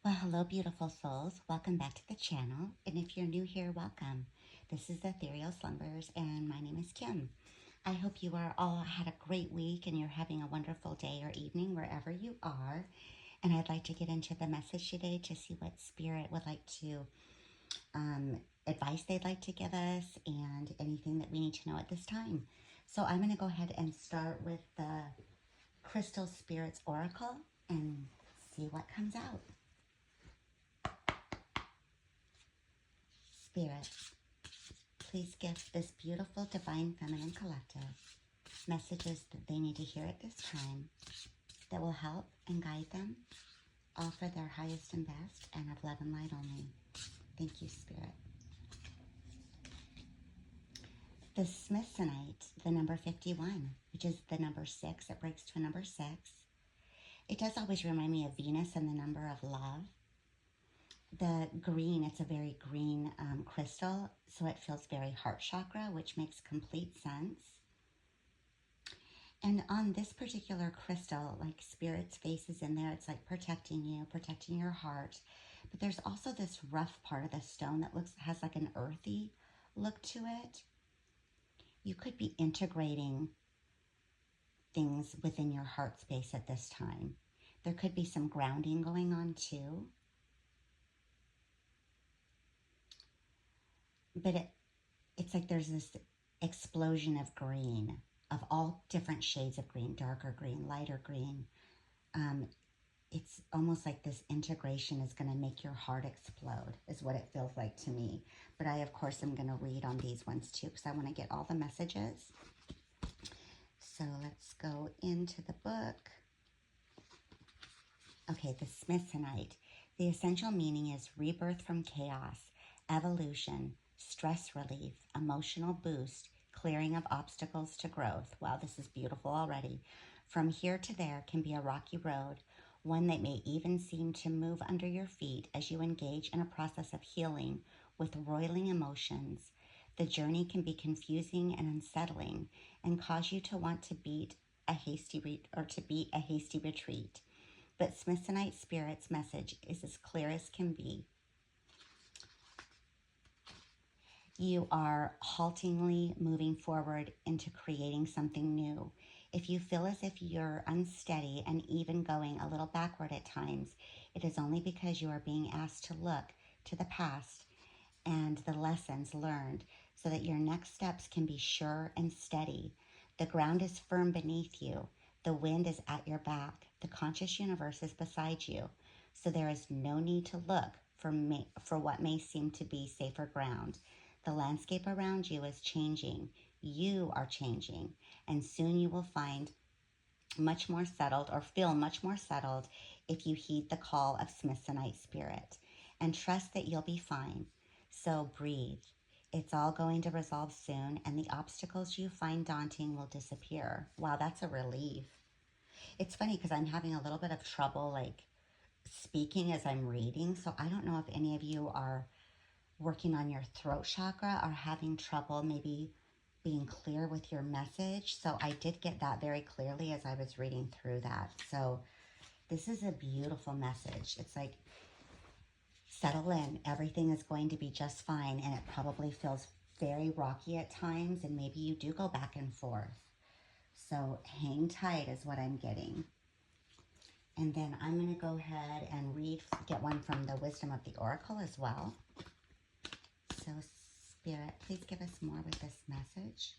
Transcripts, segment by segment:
Well, hello, beautiful souls. Welcome back to the channel. And if you're new here, welcome. This is Ethereal Slumbers, and my name is Kim. I hope you are all had a great week and you're having a wonderful day or evening wherever you are. And I'd like to get into the message today to see what Spirit would like to, advice they'd like to give us, and anything that we need to know at this time. So I'm going to go ahead and start with the Crystal Spirits Oracle and see what comes out. Spirit, please give this beautiful Divine Feminine Collective messages that they need to hear at this time that will help and guide them, all for their highest and best, and of love and light only. Thank you, Spirit. The Smithsonite, the number 51, which is the number 6, it breaks to a number 6. It does always remind me of Venus and the number of love. The green, it's a very green crystal, so it feels very heart chakra, which makes complete sense. And on this particular crystal, like Spirit's face is in there, it's like protecting you, protecting your heart. But there's also this rough part of the stone that has like an earthy look to it. You could be integrating things within your heart space at this time. There could be some grounding going on too. But it's like there's this explosion of green, of all different shades of green, darker green, lighter green. It's almost like this integration is going to make your heart explode, is what it feels like to me. But I, of course, am going to read on these ones too, because I want to get all the messages. So let's go into the book. Okay, the Smithsonite. The essential meaning is rebirth from chaos, evolution, stress relief, emotional boost, clearing of obstacles to growth. Wow, this is beautiful already. From here to there can be a rocky road, one that may even seem to move under your feet as you engage in a process of healing with roiling emotions. The journey can be confusing and unsettling and cause you to want to beat a hasty retreat. But Smithsonite Spirit's message is as clear as can be. You are haltingly moving forward into creating something new. If you feel as if you're unsteady and even going a little backward at times, it is only because you are being asked to look to the past and the lessons learned so that your next steps can be sure and steady. The ground is firm beneath you. The wind is at your back. The conscious universe is beside you. So there is no need to look for what may seem to be safer ground. The landscape around you is changing. You are changing. And soon you will find much more settled, or feel much more settled, if you heed the call of Smithsonite Spirit. And trust that you'll be fine. So breathe. It's all going to resolve soon, and the obstacles you find daunting will disappear. Wow, that's a relief. It's funny because I'm having a little bit of trouble like speaking as I'm reading. So I don't know if any of you are working on your throat chakra or having trouble maybe being clear with your message. So I did get that very clearly as I was reading through that. So this is a beautiful message. It's like, settle in. Everything is going to be just fine. And it probably feels very rocky at times. And maybe you do go back and forth. So hang tight is what I'm getting. And then I'm going to go ahead and get one from the Wisdom of the Oracle as well. So Spirit, please give us more with this message.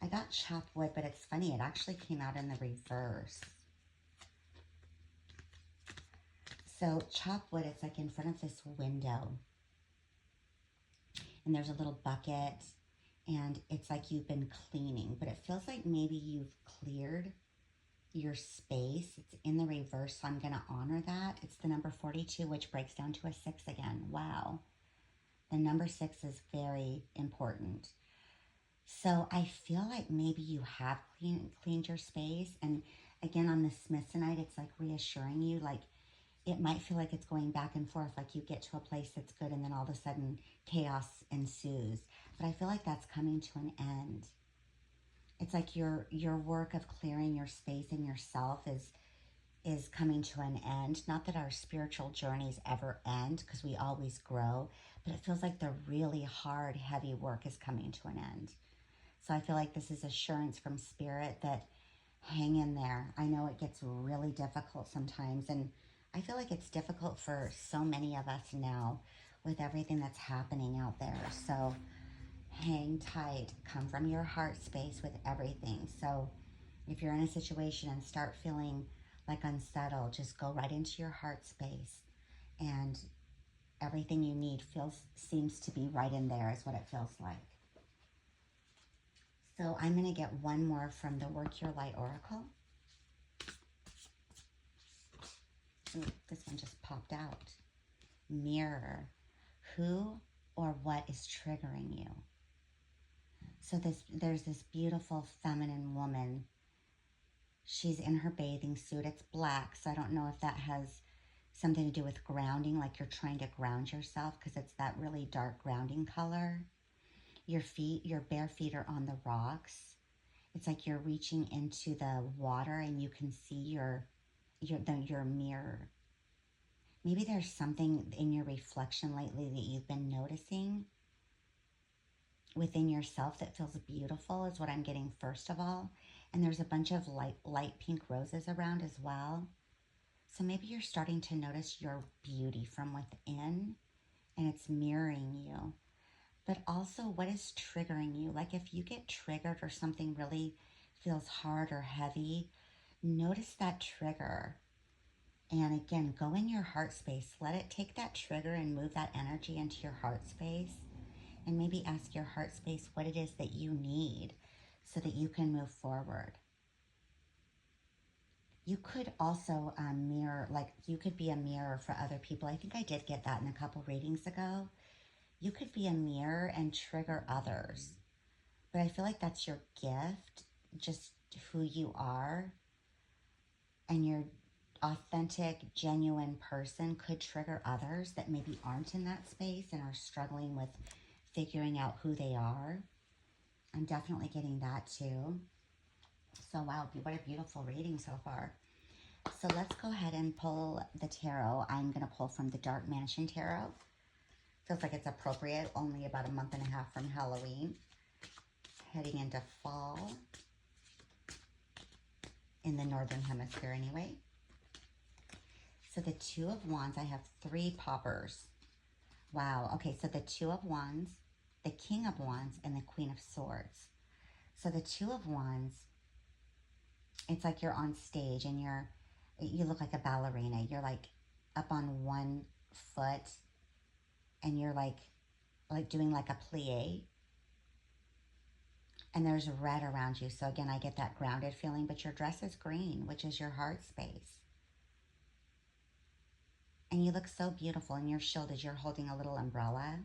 I got chop wood, but it's funny. It actually came out in the reverse. So chop wood, it's like in front of this window. And there's a little bucket. And it's like you've been cleaning. But it feels like maybe you've cleared your space. It's in the reverse, so I'm going to honor that. It's the number 42, which breaks down to a 6 again. Wow. The number 6 is very important. So I feel like maybe you have cleaned your space. And again, on the Smithsonite, it's like reassuring you, like it might feel like it's going back and forth, like you get to a place that's good and then all of a sudden chaos ensues. But I feel like that's coming to an end. It's like your work of clearing your space and yourself is is coming to an end. Not that our spiritual journeys ever end, because we always grow, but it feels like the really hard, heavy work is coming to an end. So I feel like this is assurance from Spirit that hang in there. I know it gets really difficult sometimes, and I feel like it's difficult for so many of us now with everything that's happening out there. So hang tight, come from your heart space with everything. So if you're in a situation and start feeling like unsettled, just go right into your heart space, and everything you need seems to be right in there is what it feels like. So I'm going to get one more from the Work Your Light Oracle. Ooh, this one just popped out. Mirror. Who or what is triggering you? So there's this beautiful feminine woman. She's in her bathing suit. It's black, so I don't know if that has something to do with grounding, like you're trying to ground yourself, because it's that really dark grounding color. Your bare feet are on the rocks. It's like you're reaching into the water and you can see your mirror. Maybe there's something in your reflection lately that you've been noticing within yourself that feels beautiful, is what I'm getting first of all. And there's a bunch of light pink roses around as well. So maybe you're starting to notice your beauty from within, and it's mirroring you. But also, what is triggering you? Like if you get triggered or something really feels hard or heavy, notice that trigger. And again, go in your heart space. Let it take that trigger and move that energy into your heart space. And maybe ask your heart space what it is that you need so that you can move forward. You could also mirror, like you could be a mirror for other people. I think I did get that in a couple readings ago. You could be a mirror and trigger others. But I feel like that's your gift, just who you are. And your authentic, genuine person could trigger others that maybe aren't in that space and are struggling with figuring out who they are. I'm definitely getting that too. So wow, what a beautiful reading so far. So let's go ahead and pull the tarot. I'm going to pull from the Dark Mansion Tarot. Feels like it's appropriate, only about a month and a half from Halloween. Heading into fall. In the Northern Hemisphere anyway. So the Two of Wands, I have 3 poppers. Wow, okay, so the Two of Wands, the King of Wands, and the Queen of Swords. So the Two of Wands, it's like you're on stage and you look like a ballerina. You're like up on one foot and you're like doing like a plie. And there's red around you. So again, I get that grounded feeling, but your dress is green, which is your heart space. And you look so beautiful, and you're shielded. You're holding a little umbrella.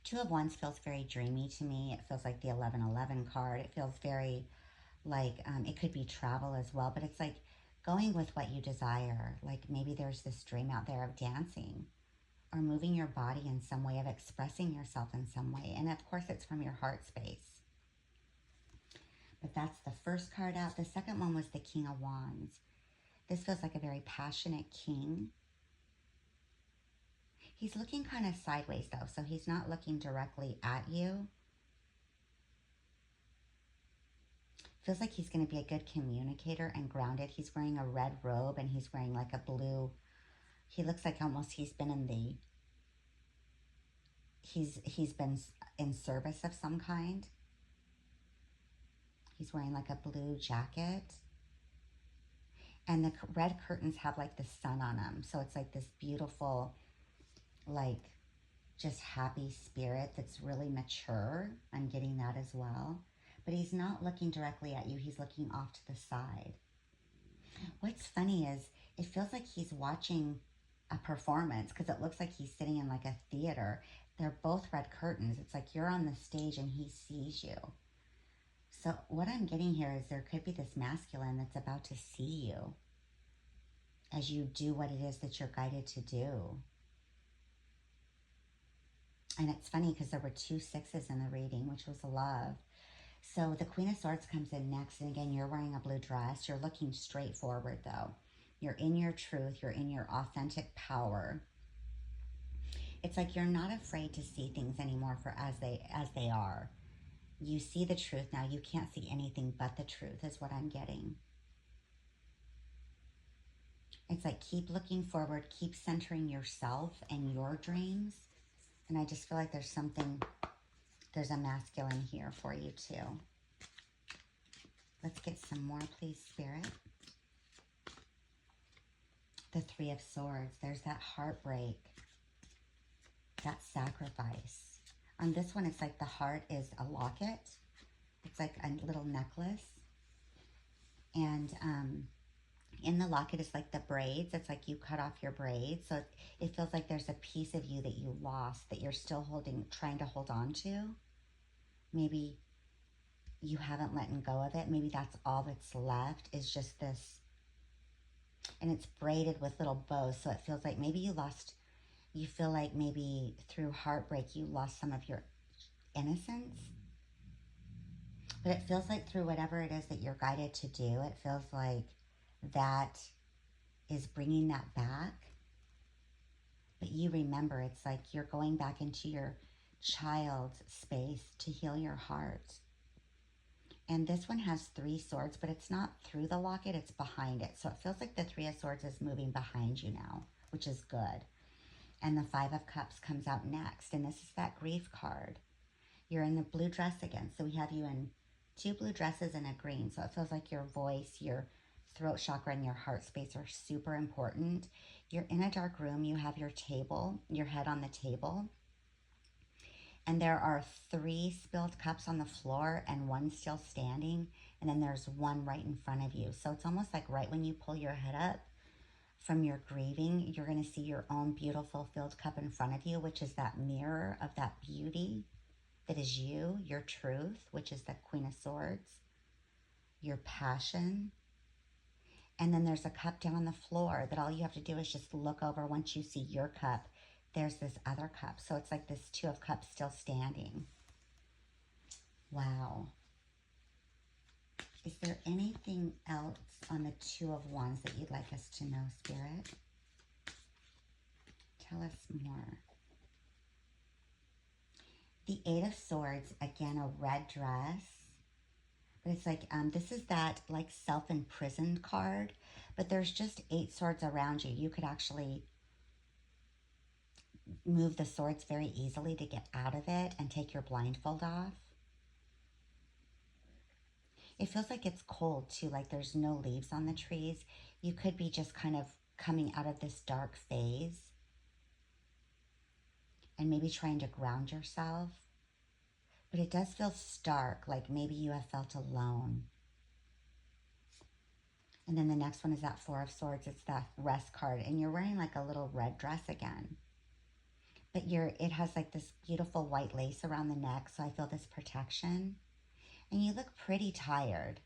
Two of Wands feels very dreamy to me. It feels like the 1111 card. It feels very like it could be travel as well, but it's like going with what you desire. Like maybe there's this dream out there of dancing or moving your body in some way, of expressing yourself in some way. And of course, it's from your heart space. But that's the first card out. The second one was the King of Wands. This feels like a very passionate king. He's looking kind of sideways though, so he's not looking directly at you. Feels like he's going to be a good communicator and grounded. He's wearing a red robe and he's wearing like a blue. He looks like almost he's been in the, he's been in service of some kind. He's wearing like a blue jacket. And the red curtains have like the sun on them. So it's like this beautiful, like just happy spirit that's really mature. I'm getting that as well. But he's not looking directly at you. He's looking off to the side. What's funny is it feels like he's watching a performance, because it looks like he's sitting in like a theater. They're both red curtains. It's like you're on the stage and he sees you. So what I'm getting here is there could be this masculine that's about to see you as you do what it is that you're guided to do. And it's funny because there were 2 6s in the reading, which was love. So the Queen of Swords comes in next, and again, you're wearing a blue dress. You're looking straight forward, though. You're in your truth. You're in your authentic power. It's like you're not afraid to see things anymore for as they are. You see the truth now. You can't see anything but the truth is what I'm getting. It's like keep looking forward, keep centering yourself and your dreams. And I just feel like there's a masculine here for you too. Let's get some more, please, Spirit. The Three of Swords. There's that heartbreak, that sacrifice. On this one, it's like the heart is a locket. It's like a little necklace. And in the locket is like the braids. It's like you cut off your braids. So it feels like there's a piece of you that you lost that you're still trying to hold on to. Maybe you haven't let go of it. Maybe that's all that's left is just this. And it's braided with little bows. So it feels like maybe you feel like maybe through heartbreak, you lost some of your innocence. But it feels like through whatever it is that you're guided to do, it feels like that is bringing that back. But you remember, it's like you're going back into your child space to heal your heart. And this one has 3 swords, but it's not through the locket, it's behind it. So it feels like the 3 of Swords is moving behind you now, which is good. And the 5 of Cups comes out next. And this is that grief card. You're in the blue dress again. So we have you in 2 blue dresses and a green. So it feels like your voice, your throat chakra, and your heart space are super important. You're in a dark room. You have your table, your head on the table. And there are 3 spilled cups on the floor and 1 still standing. And then there's 1 right in front of you. So it's almost like right when you pull your head up from your grieving, you're going to see your own beautiful filled cup in front of you, which is that mirror of that beauty that is you, your truth, which is the Queen of Swords, your passion. And then there's a cup down on the floor that all you have to do is just look over. Once you see your cup, there's this other cup. So it's like this 2 of Cups still standing. Wow. Is there anything else on the 2 of Wands that you'd like us to know, Spirit? Tell us more. The 8 of Swords, again, a red dress. But it's like, this is that like self-imprisoned card. But there's just 8 swords around you. You could actually move the swords very easily to get out of it and take your blindfold off. It feels like it's cold too, like there's no leaves on the trees. You could be just kind of coming out of this dark phase and maybe trying to ground yourself. But it does feel stark, like maybe you have felt alone. And then the next one is that 4 of Swords. It's that rest card. And you're wearing like a little red dress again. But it has like this beautiful white lace around the neck. So I feel this protection. And you look pretty tired.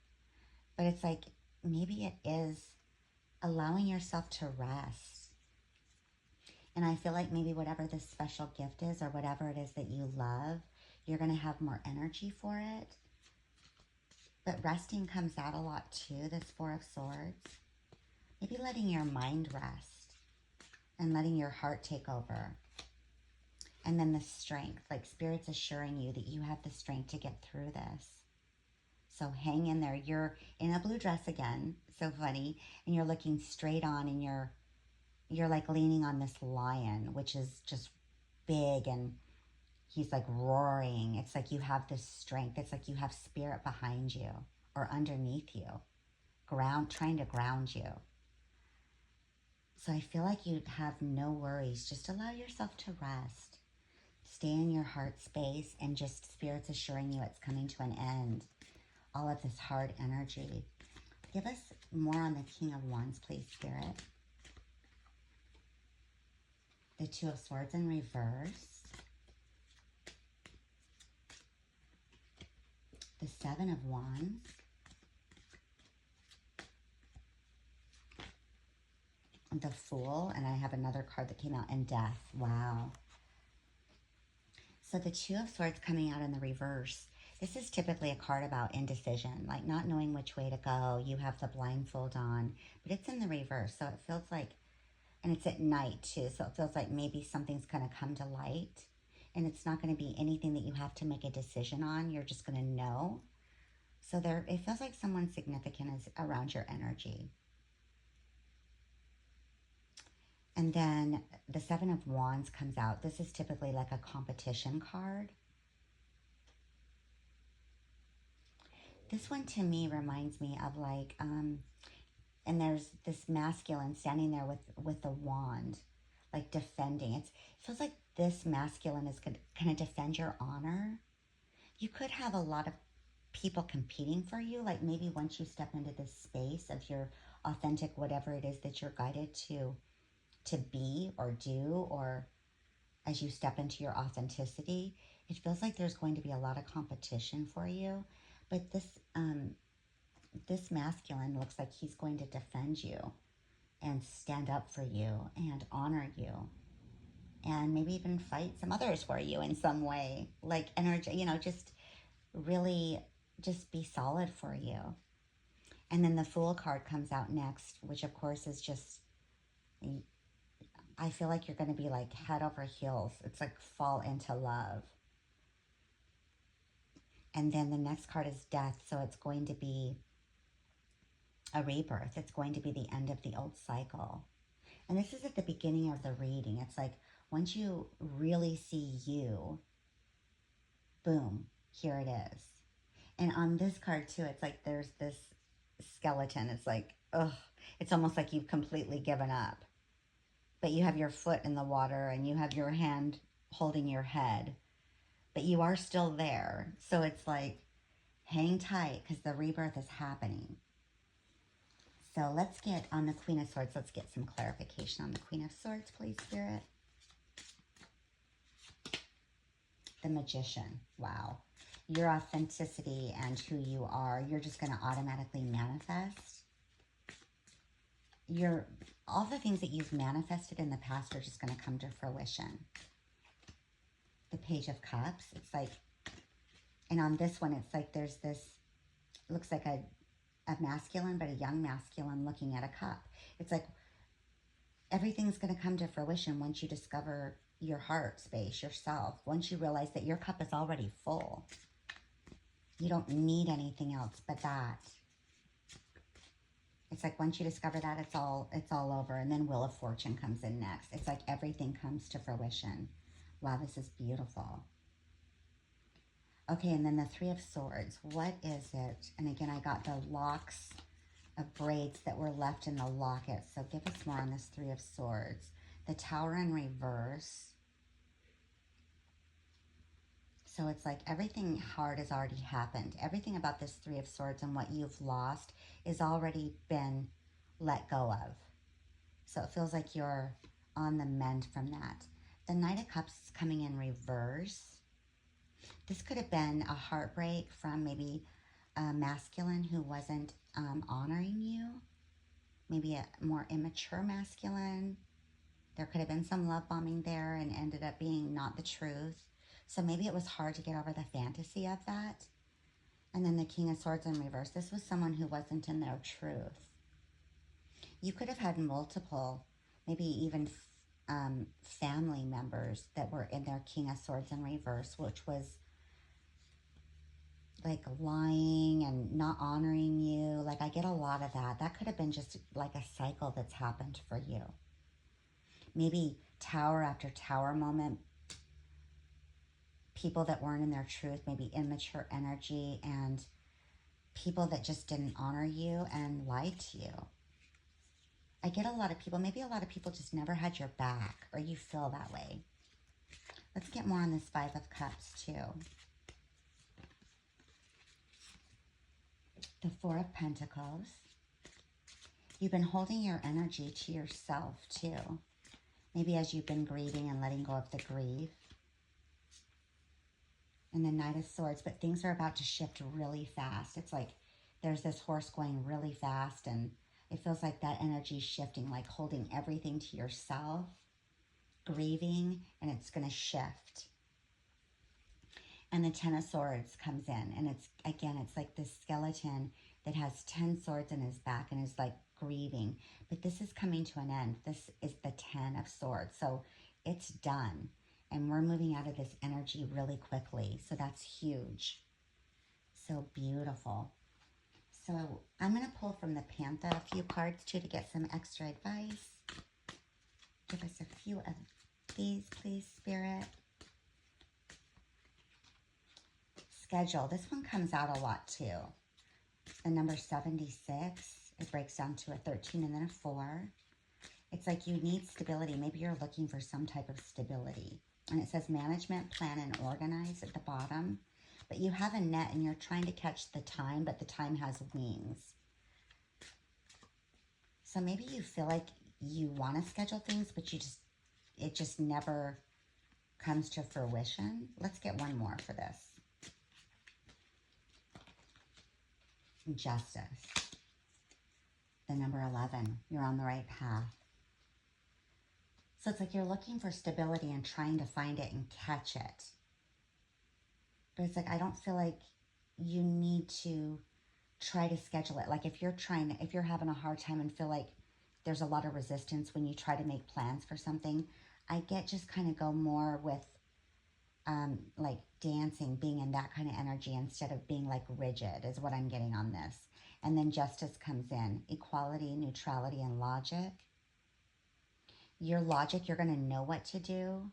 But it's like maybe it is allowing yourself to rest. And I feel like maybe whatever this special gift is or whatever it is that you love, you're going to have more energy for it. But resting comes out a lot too, this 4 of Swords. Maybe letting your mind rest and letting your heart take over. And then the strength, like Spirit's assuring you that you have the strength to get through this. So hang in there. You're in a blue dress again, so funny, and you're looking straight on, and you're like leaning on this lion, which is just big, and he's like roaring. It's like you have this strength. It's like you have Spirit behind you or underneath you, trying to ground you. So I feel like you'd have no worries. Just allow yourself to rest. Stay in your heart space, and just Spirit's assuring you it's coming to an end. All of this hard energy. Give us more on the King of Wands, please, Spirit. The 2 of Swords in reverse. The 7 of Wands. The Fool, and I have another card that came out, and Death. Wow. So the 2 of Swords coming out in the reverse. This is typically a card about indecision, like not knowing which way to go. You have the blindfold on, but it's in the reverse. So it feels like, and it's at night too. So it feels like maybe something's going to come to light, and it's not going to be anything that you have to make a decision on. You're just going to know. So there, it feels like someone significant is around your energy. And then the Seven of Wands comes out. This is typically like a competition card. This one to me reminds me of like, and there's this masculine standing there with a wand, like defending. It feels like this masculine is going to defend your honor. You could have a lot of people competing for you, like maybe once you step into this space of your authentic, whatever it is that you're guided to be or do, or as you step into your authenticity, it feels like there's going to be a lot of competition for you. But this masculine looks like he's going to defend you and stand up for you and honor you and maybe even fight some others for you in some way, like energy, just really just be solid for you. And then the Fool card comes out next, which of course is just, I feel like you're going to be like head over heels. It's like fall into love. And then the next card is Death. So it's going to be a rebirth. It's going to be the end of the old cycle. And this is at the beginning of the reading. It's like once you really see you, boom, here it is. And on this card too, it's like there's this skeleton. It's like, ugh, it's almost like you've completely given up. But you have your foot in the water and you have your hand holding your head. But you are still there. So it's like, hang tight because the rebirth is happening. So let's get on the Queen of Swords. Let's get some clarification on the Queen of Swords, please, Spirit. The Magician. Wow. Your authenticity and who you are, you're just going to automatically manifest. All the things that you've manifested in the past are just going to come to fruition. The Page of Cups. It's like, and on this one, it's like there's this, looks like a masculine, but a young masculine looking at a cup. It's like everything's going to come to fruition once you discover your heart space, yourself. Once you realize that your cup is already full. You don't need anything else but that. It's like once you discover that, it's all over. And then Wheel of Fortune comes in next. It's like everything comes to fruition. Wow, this is beautiful. Okay, and then the Three of Swords. What is it? And again, I got the locks of braids that were left in the locket. So give us more on this Three of Swords. The Tower in reverse. So it's like everything hard has already happened. Everything about this Three of Swords and what you've lost is already been let go of. So it feels like you're on the mend from that. The Knight of Cups is coming in reverse. This could have been a heartbreak from maybe a masculine who wasn't honoring you. Maybe a more immature masculine. There could have been some love bombing there and ended up being not the truth. So maybe it was hard to get over the fantasy of that. And then the King of Swords in reverse. This was someone who wasn't in their truth. You could have had multiple, maybe even family members that were in their King of Swords in reverse, which was like lying and not honoring you. Like I get a lot of that. That could have been just like a cycle that's happened for you. Maybe tower after tower moment. People that weren't in their truth, maybe immature energy, and people that just didn't honor you and lied to you. I get a lot of people, maybe a lot of people just never had your back, or you feel that way. Let's get more on this Five of Cups too. The Four of Pentacles. You've been holding your energy to yourself too. Maybe as you've been grieving and letting go of the grief. And the Knight of Swords, but things are about to shift really fast. It's like there's this horse going really fast, and it feels like that energy is shifting, like holding everything to yourself, grieving, and it's going to shift. And the Ten of Swords comes in, and it's, again, it's like this skeleton that has 10 swords in his back and is like grieving. But this is coming to an end. This is the 10 of Swords. So it's done. And we're moving out of this energy really quickly. So that's huge. So beautiful. So I'm going to pull from the Panther a few cards too to get some extra advice. Give us a few of these, please, Spirit. Schedule. This one comes out a lot too. The number 76, it breaks down to a 13 and then a 4. It's like you need stability. Maybe you're looking for some type of stability. And it says management, plan, and organize at the bottom. But you have a net and you're trying to catch the time, but the time has wings. So maybe you feel like you want to schedule things, but it just never comes to fruition. Let's get one more for this. Justice. The number 11. You're on the right path. So it's like you're looking for stability and trying to find it and catch it. But it's like, I don't feel like you need to try to schedule it. Like if you're having a hard time and feel like there's a lot of resistance when you try to make plans for something, I get just kind of go more with like dancing, being in that kind of energy instead of being like rigid is what I'm getting on this. And then justice comes in. Equality, neutrality, and logic. Your logic, you're going to know what to do,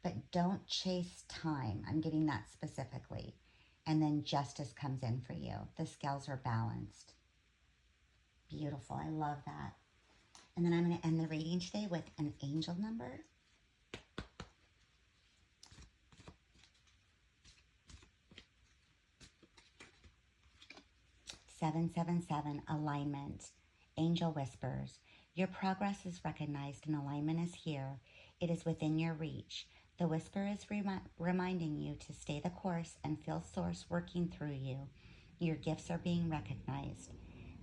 but don't chase time. I'm getting that specifically. And then justice comes in for you. The scales are balanced. Beautiful. I love that. And then I'm going to end the reading today with an angel number. 777, alignment. Angel whispers, your progress is recognized and alignment is here. It is within your reach. The whisper is reminding you to stay the course and feel source working through you. Your gifts are being recognized.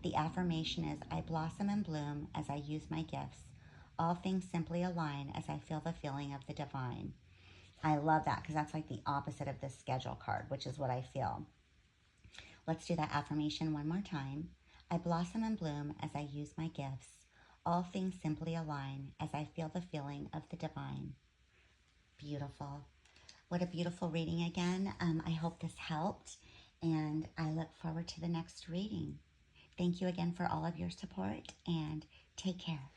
The affirmation is, I blossom and bloom as I use my gifts. All things simply align as I feel the feeling of the divine. I love that because that's like the opposite of this schedule card, which is what I feel. Let's do that affirmation one more time. I blossom and bloom as I use my gifts. All things simply align as I feel the feeling of the divine. Beautiful. What a beautiful reading again. I hope this helped, and I look forward to the next reading. Thank you again for all of your support, and take care.